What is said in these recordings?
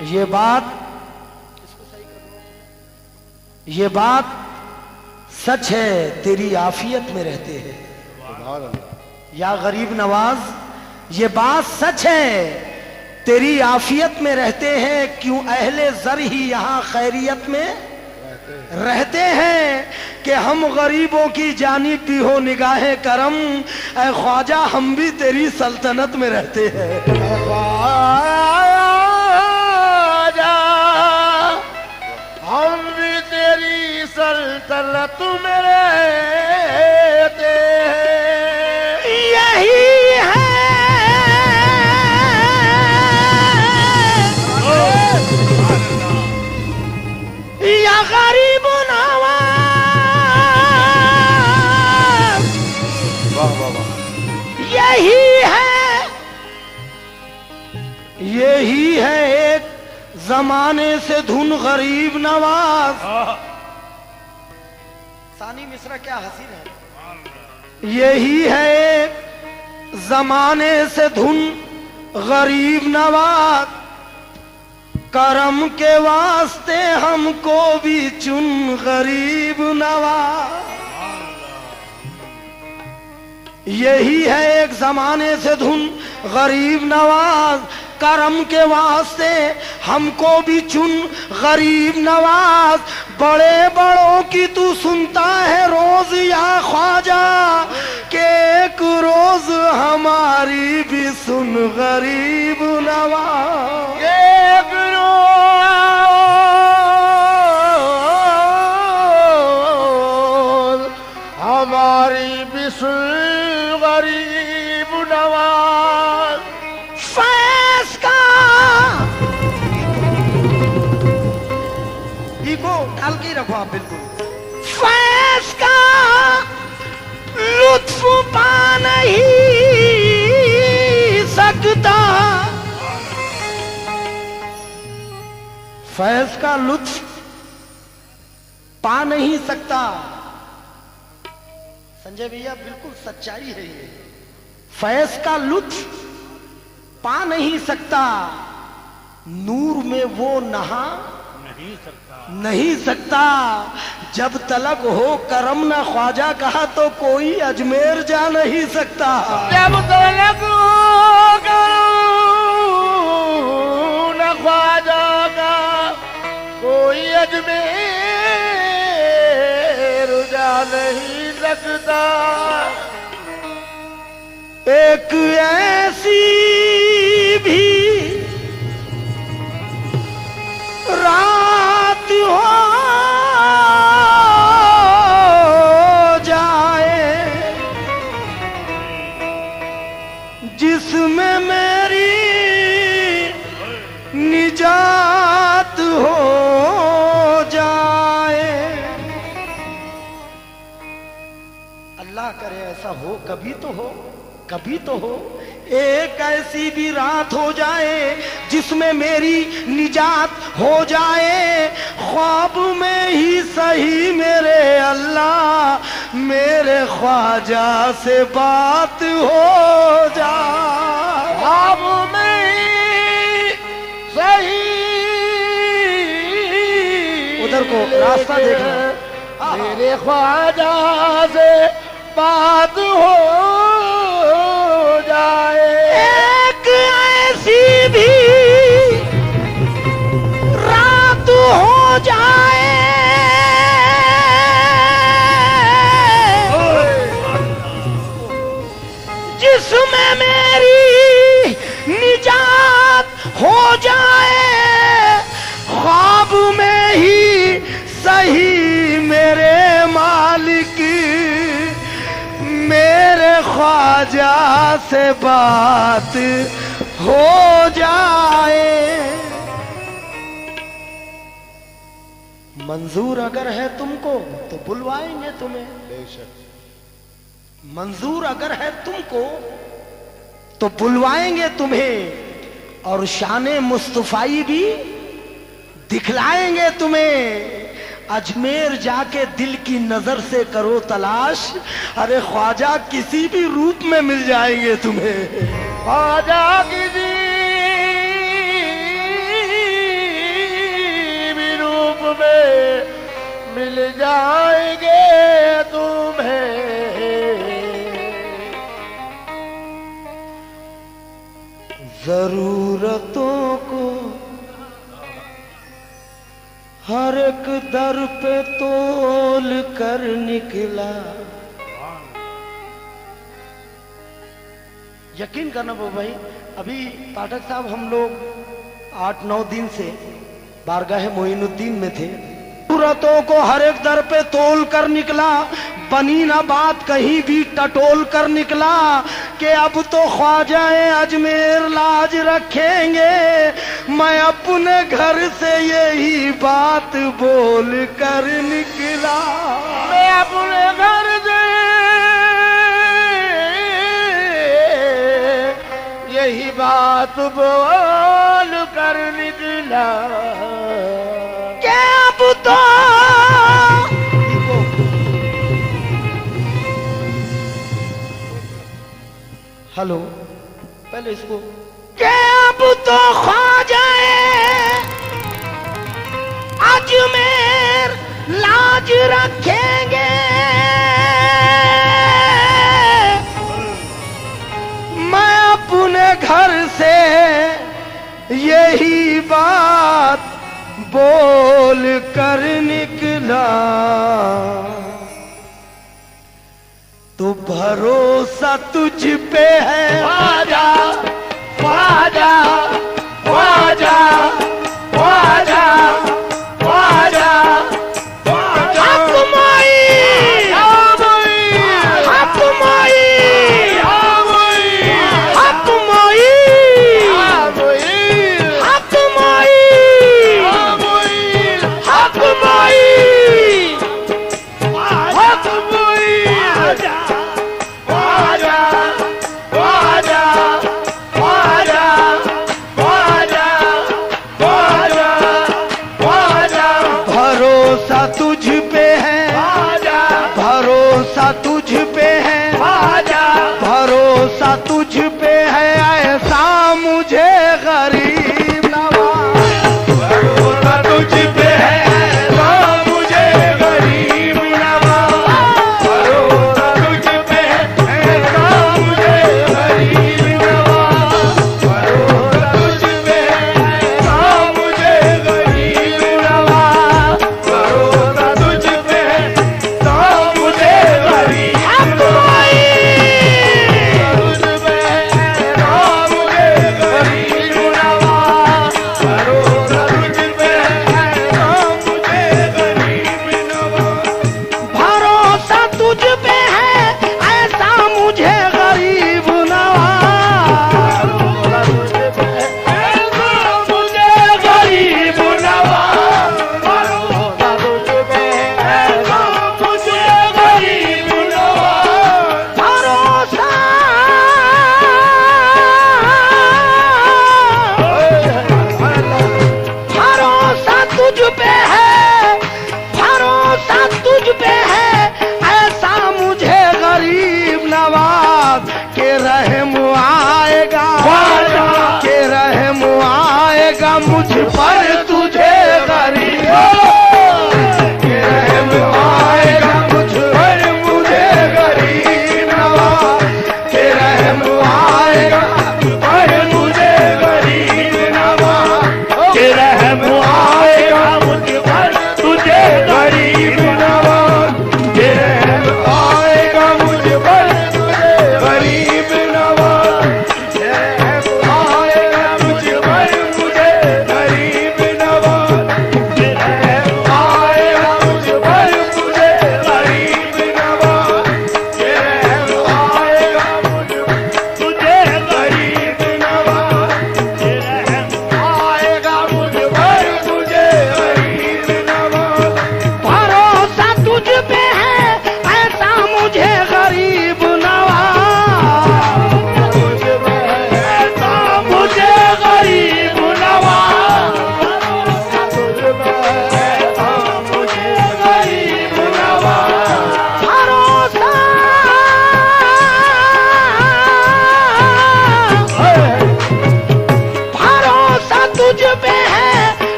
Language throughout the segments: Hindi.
ये बात सच है, तेरी आफियत में रहते हैं या गरीब नवाज। ये बात सच है, तेरी आफियत में रहते हैं। क्यों अहले ज़र ही यहाँ खैरियत में रहते हैं कि हम गरीबों की जानिब भी हो निगाहे करम। ऐ ख्वाजा हम भी तेरी सल्तनत में रहते हैं। ख्वाजा हम भी तेरी सल्तनत में रहते हैं। यही है या गरीब नवाज, यही है एक जमाने से धुन गरीब नवाज। सानी मिश्रा क्या हसीन है। यही है एक जमाने से धुन गरीब नवाज। करम के वास्ते हमको भी चुन गरीब नवाज। यही है एक जमाने से धुन गरीब नवाज। करम के वास्ते हमको भी चुन गरीब नवाज। बड़े बड़ों की तू सुनता है रोज या ख्वाजा, के एक रोज हमारी भी सुन गरीब नवाज। एक रोज हमारी भी सुन गरीब नवाज। फैज का इको डाल के रखो आप बिल्कुल। फैज का लुत्फ पा नहीं सकता। फैज का लुत्फ पा नहीं सकता। संजय भैया बिल्कुल सच्चाई है ये। फैज का लुत्फ पा नहीं सकता। नूर में वो नहा नहीं सकता। जब तलक हो करम न ख्वाजा कहा तो कोई अजमेर जा नहीं सकता। जब तलक हो करम न ख्वाजा का कोई अजमेर जा नहीं सकता। एक ऐसी भी रात हो जाए जिसमें मेरी निजात हो जाए। अल्लाह करे ऐसा हो, कभी तो हो, कभी तो हो। एक ऐसी भी रात हो जाए जिसमें मेरी निजात हो जाए। ख्वाब में ही सही मेरे अल्लाह मेरे ख्वाजा से बात हो जाए। ख्वाब में ही सही उधर को रास्ता देखना। मेरे ख्वाजा से बात हो जाए। एक ऐसी भी रात हो जाए जिसमें मेरी निजात हो जाए। ख्वाब में ही सही मेरे मालिक मेरे ख्वाजा से बात हो जाए। मंजूर अगर है तुमको तो बुलवाएंगे तुम्हें। मंजूर अगर है तुमको तो बुलवाएंगे तुम्हें। और शाने मुस्तफाई भी दिखलाएंगे तुम्हें। अजमेर जाके दिल की नजर से करो तलाश। अरे ख्वाजा किसी भी रूप में मिल जाएंगे तुम्हें। ख्वाजा किसी जाएंगे तुम्हें। जरूरतों को हर एक दर पे तोल कर निकला। यकीन करना वो भाई, अभी पाठक साहब हम लोग 8-9 दिन से बारगाह मोइनुद्दीन में थे। जरूरतों को हर एक दर पे तोल कर निकला, बनी ना बात कहीं भी टटोल कर निकला कि अब तो ख्वाजाए अजमेर लाज रखेंगे। मैं अपने घर से यही बात बोल कर निकला। मैं अपने घर से यही बात बोल कर निकला। क्या अब तो हेलो, पहले इसको क्या अब तो ख्वाजाए अजमेर लाज रखेंगे। मैं अपने घर से यही बात बोल कर निकला। तो भरोसा तुझ पे है ख्वाजा ख्वाजा ख्वाजा ख्वाजा ख्वाजा हक माई हक माई हक माई हक माई हक माई ख्वाजा ख्वाजा ख्वाजा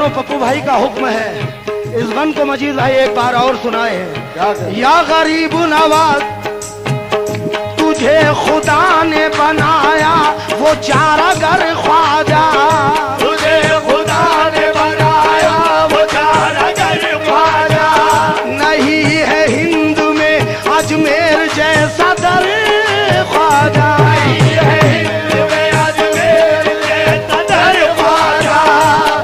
पप्पू भाई का हुक्म है, इस गन को मजीद भाई एक बार और सुनाए हैं। या गरीब नवाज तुझे खुदा ने बनाया वो चारागर ख्वाजा, तुझे खुदा ने बनाया वो चारागर ख्वाजा। नहीं है हिंद में अजमेर जैसा दर ख्वाजा, नहीं है हिंद में अजमेर जैसा दर ख्वाजा।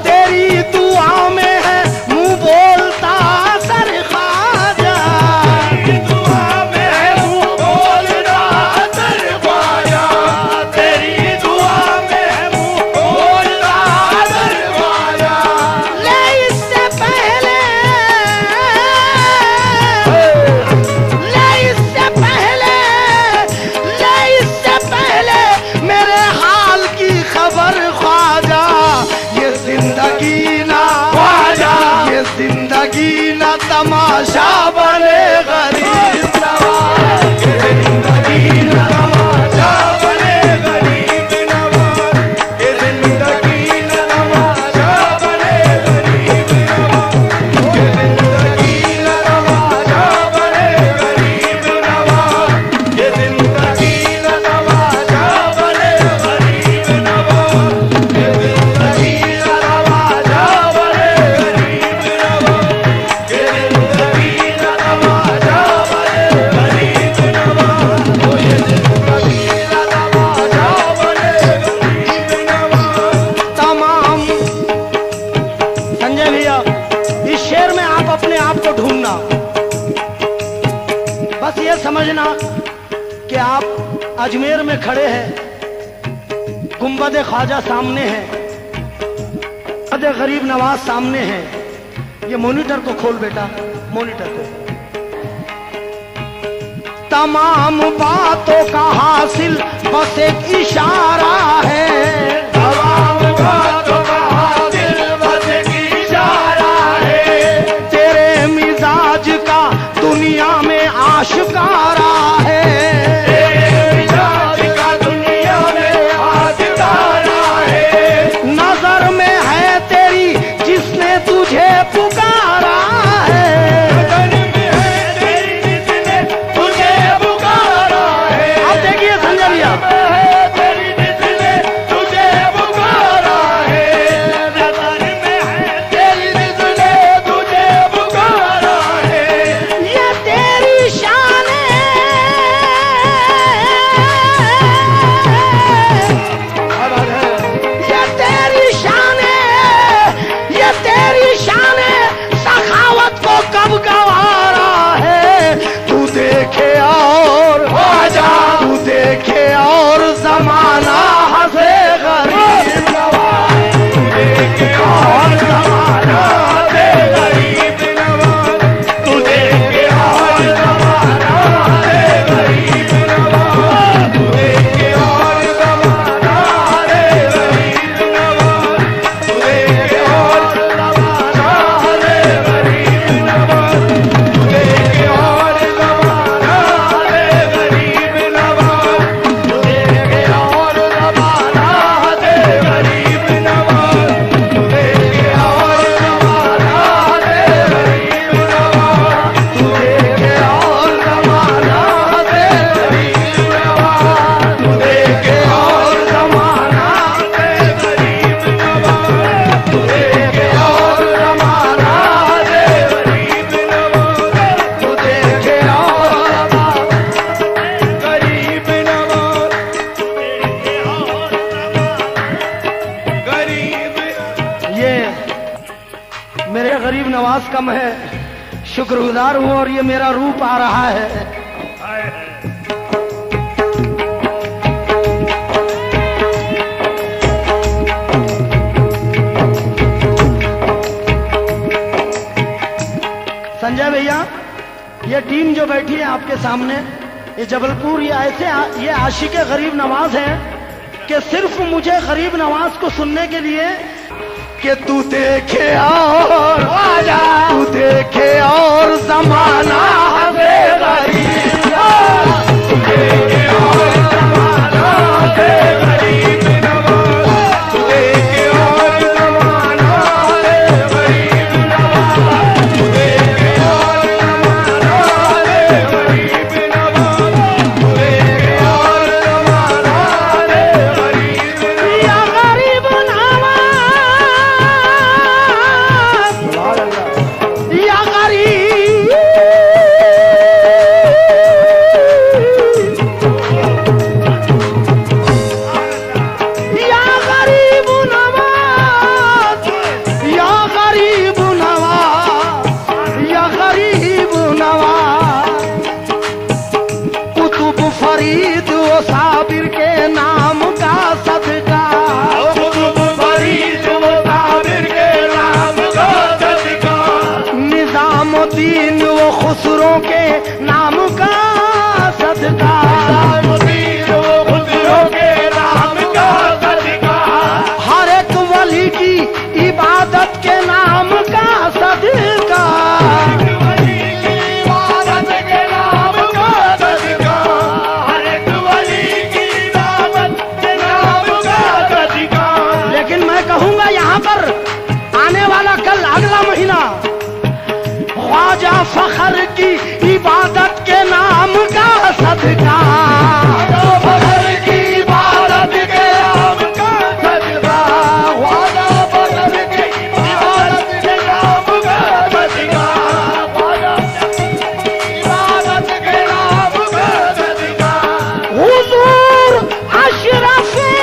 तेरी दुआ में है मुंह बोलता सर ख्वाजा, तेरी दुआ में है मुंह बोलता सर ख्वाजा। तेरी दुआ में है मुंह बोलता सर ख्वाजा। ले इससे पहले, ले इससे पहले, ले इससे पहले मेरे हाल की खबर ख्वाजा। ये जिंदगी ना ख्वाजा, ये जिंदगी ना तमाशा बने गरीब नवाज, ये जिंदगी ना तमाशा बने गरीब नवाज। ये जिंदगी ना तमाशा बने गरीब नवाज। ये जिंदगी ना तमाशा बने गरीब नवाज। ये जिंदगी ना तमाशा बने गरीब नवाज। ये जिंदगी ना तमाशा बने गरीब नवाज। ये जिंदगी ना तमाशा बने गरीब नवाज। ओ ये जिंदगी ना तमाशा बने गरीब नवाज। तमाम। संजय भैया, इस शेर में आप अपने आप को ढूंढना, बस ये समझना कि आप अजमेर में खड़े हैं, गुंबद ख्वाजा सामने है, गुंबद गरीब नवाज सामने है। ये मॉनिटर को खोल बेटा, मॉनिटर को। तमाम बातों का हासिल बस एक इशारा है, तमाम बातों का हासिल बस एक इशारा है। तेरे मिजाज का दुनिया में आशिकारा है। तेरे मिजाज का दुनिया में आशिकारा है। नजर में है तेरी जिसने तुझे पुकारा है। नजर में है तेरी जिसने तुझे पुकारा है। अब देखिए संजय भैया, नजर में है तेरी जिसने तुझे पुकारा है। नजर में है तेरी जिसने तुझे पुकारा है। ये तेरी शान है, ये तेरी शान है, ये तेरी शान है, सखावत को कब गवारा है। तू देखे और ख्वाजा, तू देखे और जमाना हंसे गरीब नवाज, देखे और जमाना दे गरीब नवाज। तू देखे और जमाना दे गरीब नवाज। तू देखे और जमाना दे गरीब नवाज। तू देखे और जमाना दे गरीब नवाज। तू देखे और जमाना दे गरीब नवाज। तू देखे और जमाना दे गरीब नवाज। तू देखे और जमाना दे गरीब नवाज। तू देखे और जमाना दे गरीब नवाज। तू देखे और जमाना दे गरीब नवाज। तू देखे और जमाना दे गरीब नवाज। तू देखे और गरीब नवाज। गरीब ये मेरे गरीब नवाज का मैं शुक्रगुजार हूँ और ये मेरा रूप आ रहा है। संजय भैया, ये टीम जो बैठी है आपके सामने, ये जबलपुर, ये ऐसे ये आशिक गरीब नवाज हैं कि सिर्फ मुझे गरीब नवाज को सुनने के लिए कि तू देखे और ख्वाजा, तू देखे और जमाना हंसे गरीब नवाज, तू देखे और जमाना दे गरीब नवाज। तू देखे और जमाना दे खुसरो के नाम का सदका, खुसरो के नाम का सदका, हर एक वली की इबादत के नाम का सदका, वली की इबादत के नाम का सदका, हर एक वली की इबादत के नाम का सदका। लेकिन मैं कहूंगा यहाँ पर आने वाला कल अगला महीना ख्वाजा फखर की इबादत के नाम का सदका, फखर की इबादत के नाम का सदका, ख्वाजा फखर की इबादत के नाम का सदका, ख्वाजा इबादत के नाम का सदका। हुजूर अशरफे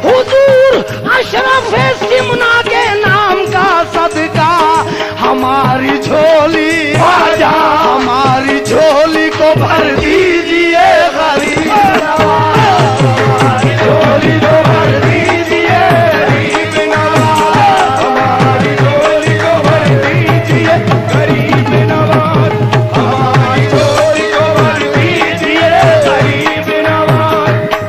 हुजूर अशरफे सिमना के नाम का सदका, हमारी झोली हमारी झोली को भर दीजिए गरीब नवाज, हमारी झोली को भर दीजिए गरीब नवाज, हमारी झोली को भर दीजिए गरीब नवाज, हमारी झोली को भर दीजिए गरीब नवाज,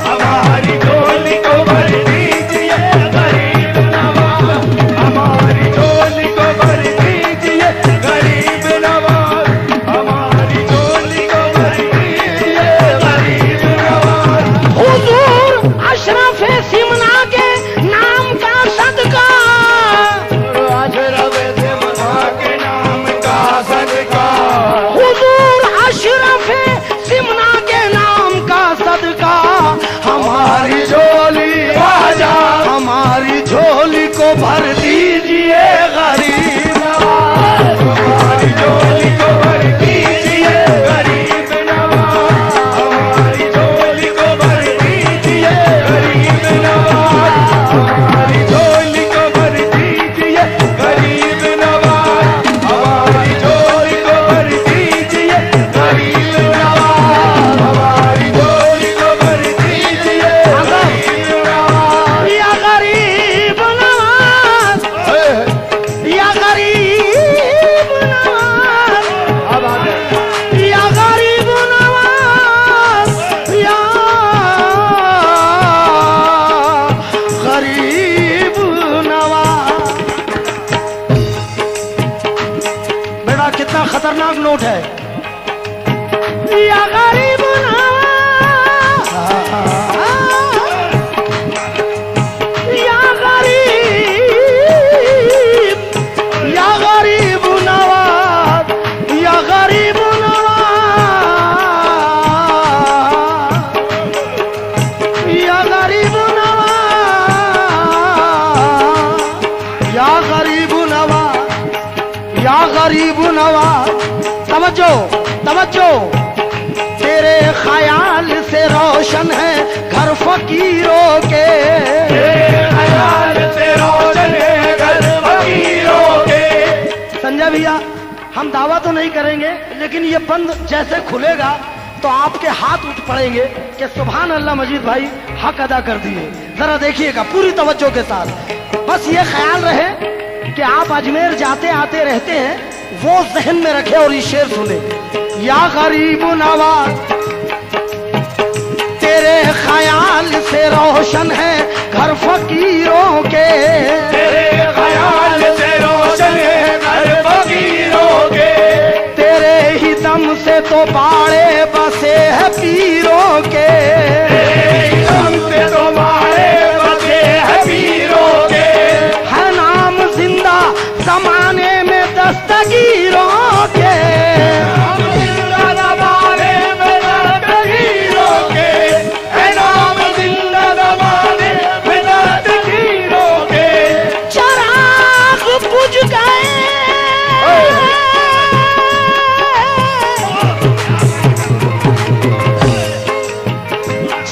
हमारी झोली को भर दीजिए गरीब नवाज, हमारी झोली को भर दीजिए गरीब नवाज, हमारी झोली को भर दीजिए गरीब नवाज। हुजूर अशरफ सिमना के नाम का सदका, अशरफ सिमना के नाम का सदका, हुजूर अशरफ सिमना के नाम का सदका, हमारी झोली हमारी झोली को भर दीजिए गरीब नवाज, हमारी झोली को भर दीजिए गरीब नवाज, हमारी झोली को भर दीजिए गरीब नवाज, हमारी झोली को भर दीजिए गरीब नवाज, हमारी झोली को भर दीजिए गरीब नवाज, हमारी झोली को भर दीजिए गरीब नवाज। या गरीब नवाज, या गरीब नवाज, अब आ गए। या गरीब नवाज, या गरीब नवाज। बेटा कितना खतरनाक नोट है। या गरीब नवाज, या गरीब, या गरीब नवाज, या गरीब नवाज, या गरीब नवाज, या गरीब नवाज, या गरीब नवाज। तवज्जो तवज्जो, तेरे ख्याल से रोशन है घर फकीरों के, ख्याल से रोशन है घर फकीरों के। संजय भैया हम दावा तो नहीं करेंगे, लेकिन ये बंद जैसे खुलेगा तो आपके हाथ उठ पड़ेंगे कि सुभान अल्लाह मजीद भाई हक अदा कर दिए। जरा देखिएगा पूरी तवज्जो के साथ। बस ये ख्याल रहे कि आप अजमेर जाते आते रहते हैं, वो जहन में रखे और ये शेर सुने। या गरीब नवाज, तेरे ख्याल से रोशन है घर फकीरों के, तेरे ख्याल से रोशन है घर फकीरों के, तेरे ही दम से तो बाड़े बसे है पीरों के, तेरे दम से तो बाड़े बसे है पीरों के, है नाम जिंदा जमाने में दस्तगीरों के, जिंदा जमाने में दस्तगीरों के, है नाम जिंदा जमाने में दस्तगीरों के। चराग बुझ गए,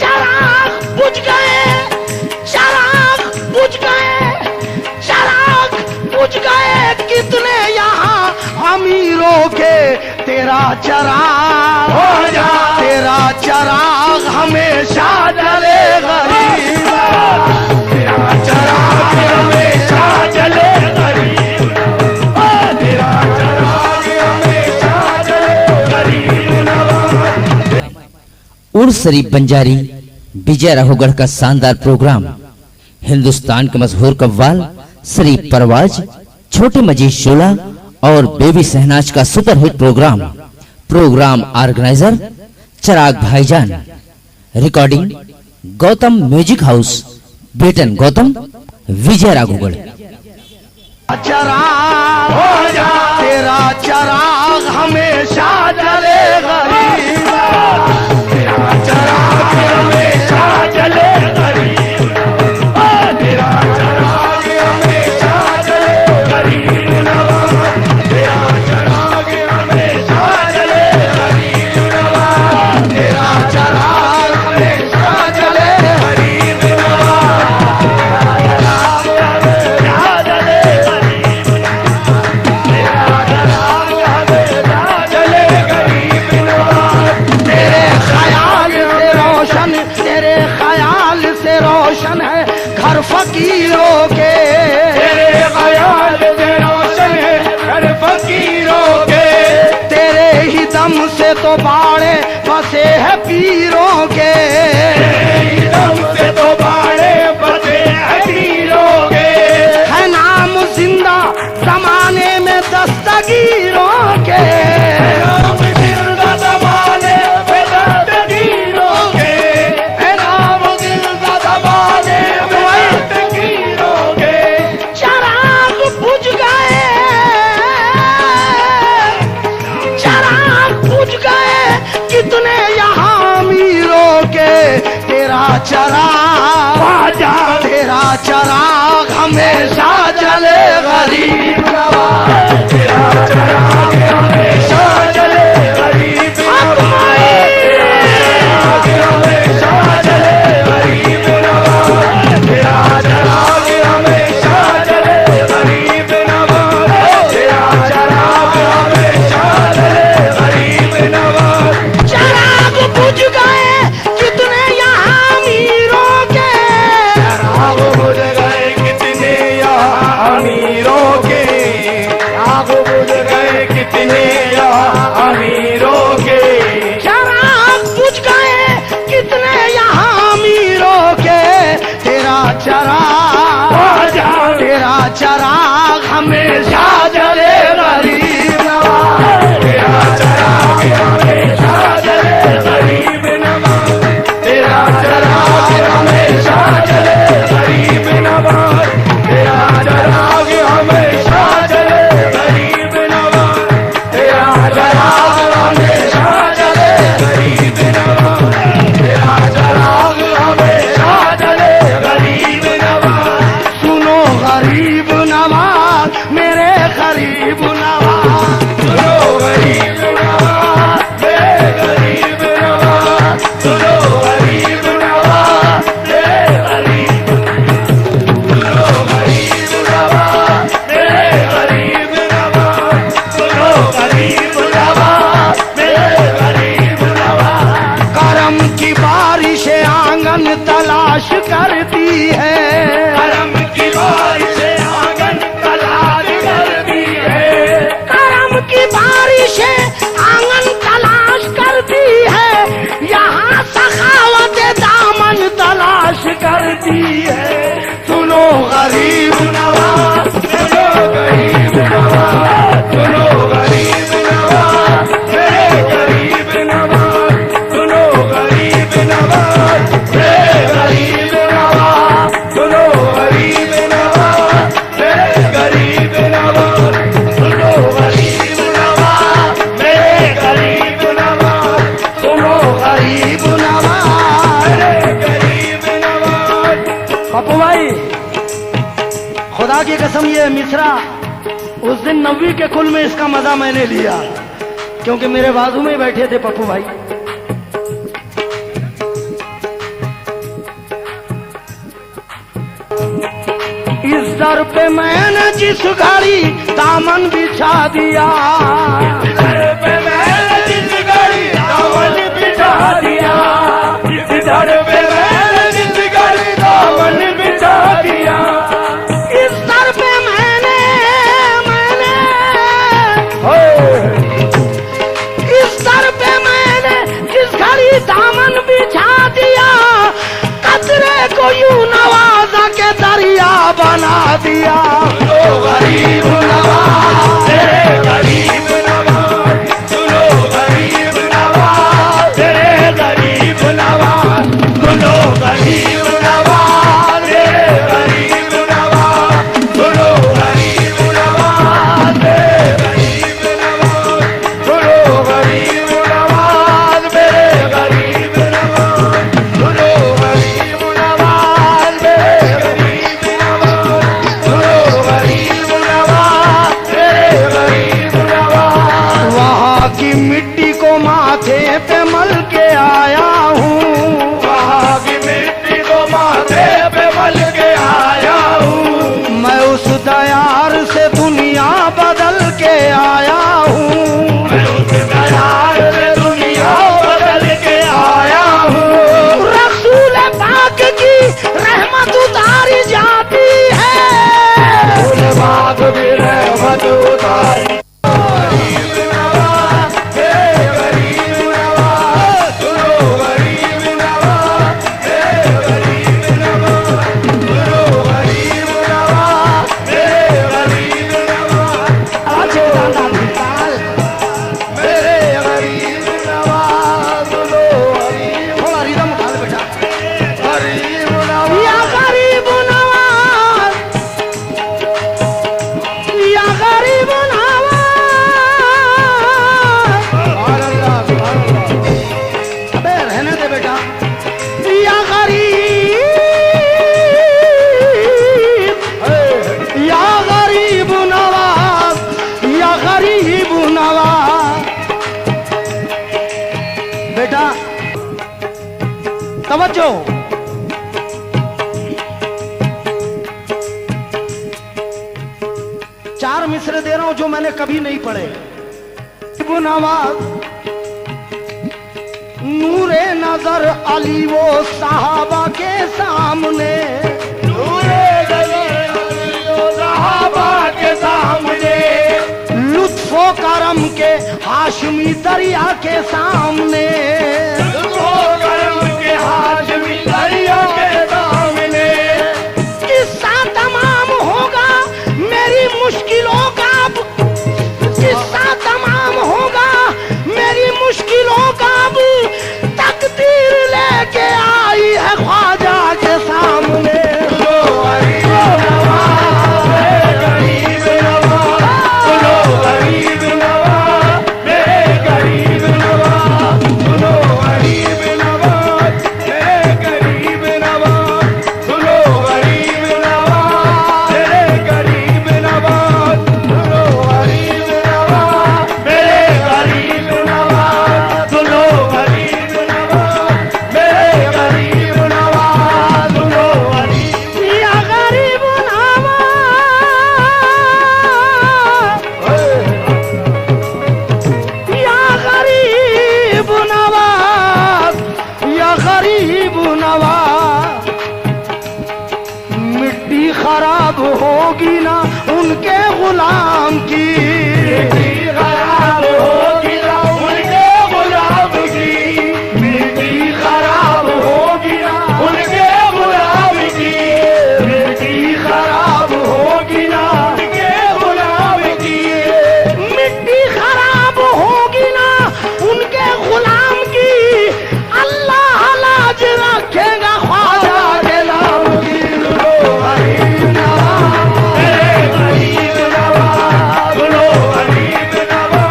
चराग बुझ गए, चराग बुझ गए, चराग बुझ गए कितने यहाँ अमीरों के, तेरा चराग हो जा, तेरा चराग हमेशा जले गरीब। नूर शरीफ बंजारी विजय राघवगढ़ का शानदार प्रोग्राम, हिंदुस्तान के मशहूर कव्वाल शरीफ परवाज, छोटे मजीद शोला और बेबी शहनाज का सुपरहिट प्रोग्राम ऑर्गेनाइजर चिराग भाईजान। रिकॉर्डिंग गौतम म्यूजिक हाउस, बेटन गौतम, विजय राघवगढ़। चराग हो जा तेरा चराग हमेशा जले गरीब, तेरा चराग हमेशा जले गरीब, तेरा चराग हमेशा जले गरीब नवाज, तेरा चराग हमेशा जले गरीब नवाज, तेरा चराग हमेशा जले गरीब नवाज, घर फकीरों के, तेरे ख्याल से रोशन है घर फकीरों के, तेरे ही दम से तो बाड़े बसे है पीरों के, तेरे ही दम से तो बाड़े बसे है पीरों के, है नाम जिंदा जमाने में दस्तगीरों के, है नाम जिंदा जमाने में दस्तगीरों के, है नाम जिंदा जमाने चराग, तेरा चराग हमेशा जले गरीब नवाज, तेरा चराग हमेशा जले गरीब नवाज, हमेशा जले गरीब नवाज, तेरा चराग हमेशा जले गरीब नवाज, तेरा चराग हमेशा जले गरीब नवाज। चराग बुझ गए कितने यहाँ अमीरों के, चराग बुझ गए कितने यहाँ अमीरों के, चराग बुझ गए कितने यहाँ अमीरों के, चराग बुझ गए कितने यहाँ अमीरों के, तेरा चराग, तेरा चराग हमेशा जले गरीब नवाज, तेरा चराग हमेशा जले गरीब नवाज, तेरा चराग हमेशा जले गरीब नवाज, तेरा चराग हमेशा जले गरीब नवाज, तेरा चराग हमेशा जले गरीब नवाज, तेरा चराग हमेशा जले गरीब नवाज। सुनो गरीब नवाज मेरे गरीब नवाज, सुनो गरीब नवाज मेरे गरीब नवाज, सुनो गरीब नवाज मेरे गरीब, सुनो गरीब नवाज मेरे गरीब नवाज, सुनो गरीब नवाज मेरे गरीब नवाज। करम की बारिशें आंगन तलाश करती है, करम की बारिशें आंगन तलाश करती है, करम की बारिशें आंगन तलाश करती है, यहाँ सखावत दामन तलाश करती है। सुनो गरीब नवाज, सुनो गरीब नवाज, सुनो गरीब नवाज मेरे गरीब नवाज, सुनो गरीब नवाज मेरे गरीब नवाज, सुनो गरीब नवाज मेरे गरीब नवाज, सुनो गरीब नवाज मेरे गरीब नवाज, सुनो गरीब नवाज मेरे गरीब नवाज। पप्पू भाई खुदा की कसम ये मिसरा उस दिन 9वीं के कुल में इसका मजा मैंने लिया, क्योंकि मेरे बाजू में बैठे थे पप्पू भाई। इस दर पे मैंने जिस घड़ी दामन बिछा दिया, इस दर पे मैंने जिस घड़ी दामन बिछा दिया, इस दर पे मैंने जिस घड़ी दामन बिछा दिया, इस दर पे मैंने इस दर पे मैंने जिस घड़ी दामन बिछा को यूं नवाजा के दरिया बना दिया। सुनो गरीब नवाज तेरे गरीब नवाज, सुनो गरीब नवाज तेरे गरीब नवाज, सुनो गरीब नवाज तेरे गरीब नवाज, सुनो गरीब नवाज तेरे गरीब नवाज, सुनो गरीब नवाज मेरे गरीब नवाज, सुनो गरीब नवाज मेरे गरीब नवाज, सुनो गरीब नवाज तेरे गरीब नवाज। वहाँ की मिट्टी को माथे पे मल के आया हूँ, वहाँ की मिट्टी को माथे पे मल के आया हूँ, मैं उस दयार से दुनिया बदल के आया हूँ। मैं उस दयार से दुनिया बदल के आया हूँ। रसूल पाक की रहमत उतारी जाती है, फूल बाग भी रहमत उतारी। गरीब नवाज हे गरीब नवाज, सुनो गरीब नवाज हे गरीब नवाज, सुनो गरीब नवाज हे गरीब नवाज। आजे दादा निकाल, मेरे गरीब नवाज, सुनो गरीब थोड़ा रिदम उठा ले बेटा। गरीब या नवाज। गरीब नवाज, या गरीब नवाज, अबे रहने दे बेटा। या गरीब, या गरीब नवाज, या गरीब नवाज। बेटा तवज्जो, चार मिसरे दे रहा हूं जो मैंने कभी नहीं पढ़े। इब्न नवाज, नूरे नजर अली वो साहबा के सामने, नूरे नज़र अली सहाबा के सामने, लुत्फो करम के हाशमी दरिया के सामने, लुत्फो करम के हाशमी दरिया के सामने, किस्सा तमाम होगा मेरी मुश्किलों का, किस्सा तमाम होगा मेरी मुश्किलों का। अब तकदीर लेके आई है ख्वाजा के सामने। सुनो गरीब नवाज मेरे गरीब नवाज, सुनो गरीब नवाज मेरे गरीब नवाज, सुनो गरीब नवाज मेरे गरीब नवाज, सुनो गरीब नवाज मेरे गरीब नवाज, सुनो गरीब नवाज मेरे गरीब नवाज, सुनो गरीब नवाज मेरे गरीब नवाज, सुनो गरीब। या गरीब नवाज, या गरीब नवाज, या गरीब नवाज। मिट्टी खराब होगी ना उनके गुलाम की, मिट्टी खराब होगी ना उनके गुलाम की, मिट्टी खराब होगी ना उनके गुलाम की, मिट्टी खराब होगी ना उनके गुलाम की, मिट्टी खराब होगी ना उनके गुलाम की। अल्लाह लाज रखेगा ख्वाजा के नाम की। सुनो गरीब नवाज मेरे गरीब नवाज, सुनो गरीब नवाज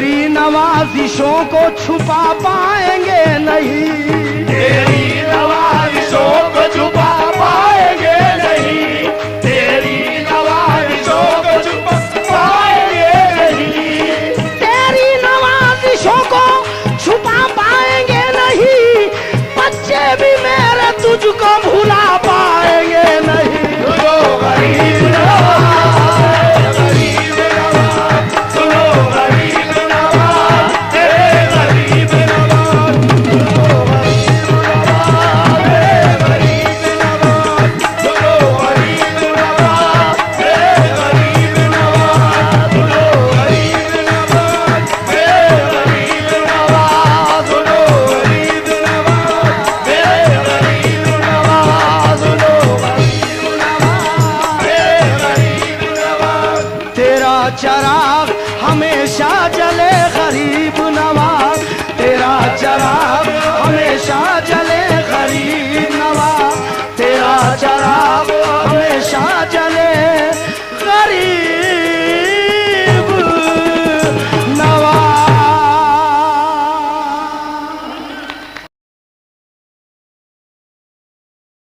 तेरी नवाजिशों को छुपा पाएंगे नहीं, तेरी नवाजिशों को छुपा पाएंगे नहीं, तेरी नवाजिशों को छुपा पाएंगे नहीं, तेरी नवाजिशों को छुपा पाएंगे नहीं, बच्चे भी मेरे तुझको भुला पाएंगे नहीं। सुनो गरीब नवाज, गरीब नवाज, सुनो गरीब नवाज, तेरे गरीब नवाज, सुनो गरीब नवाज, तेरे गरीब नवाज, सुनो गरीब नवाज, तेरे गरीब नवाज, सुनो गरीब नवाज, तेरे गरीब नवाज, सुनो गरीब नवाज, तेरे गरीब नवाज, सुनो गरीब नवाज, तेरे गरीब नवाज। तेरा चरा